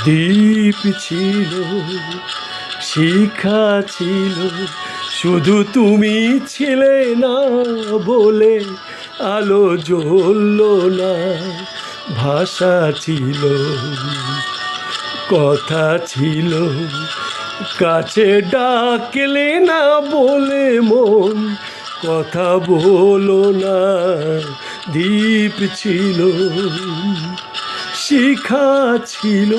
দ্বীপ ছিল, শিখা ছিল, শুধু তুমি ছিলে না বলে আলো জ্বলল না। ভাষা ছিল, কথা ছিল, কাছে ডাকলে না বলে মন কথা বলো না। দ্বীপ ছিল, শিখা ছিল।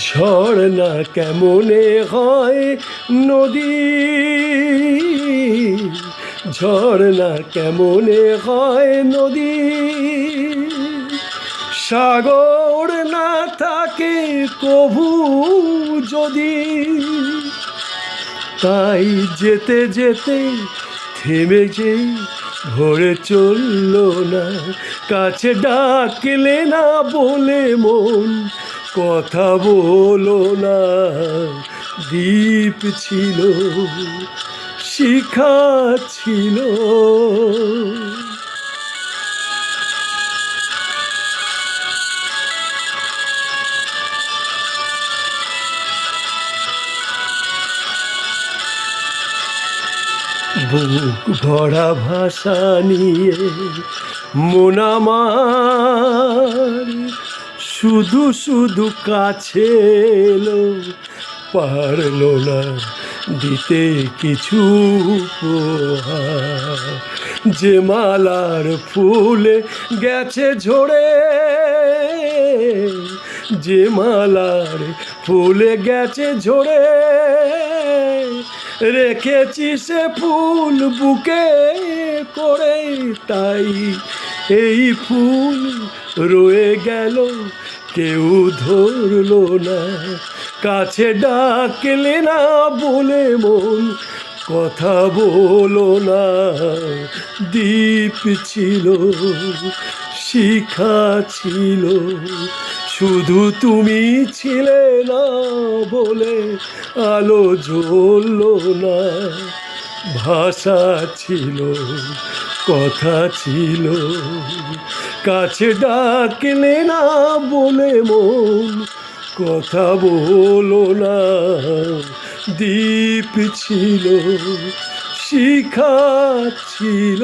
ঝর্ণা কেমনে হয় নদী, ঝর্ণা কেমনে হয় নদী, সাগর না থাকে কভু যদি। তাই যেতে যেতে থেমে যেই ভরে চলল না, কাছে ডাকলে না বলে মন কথা বলো না। দ্বীপ ছিল, শিখা ছিল। বুক ভরা ভাষা নিয়ে মন আমার শুধু শুধু কাছে এলো, পারলো না দিতে কিছু উপহার। যে মালার ফুলে গেছে ঝরে, যে মালার ফুলে গেছে ঝরে, রেখেছি সে ফুল বুকে করে। তাই এই ফুল রয়ে গেল, কেউ ধরলো না, কাছে ডাকলে না বলে মন কথা বলো না। দ্বীপ ছিল, শিখা ছিল, শুধু তুমি ছিলে না বলে আলো জ্বলল না। ভাষা ছিল, কথা ছিল, কাছে ডাকলে না বলে মন কথা বলো না। দ্বীপ ছিল, শিখা ছিল।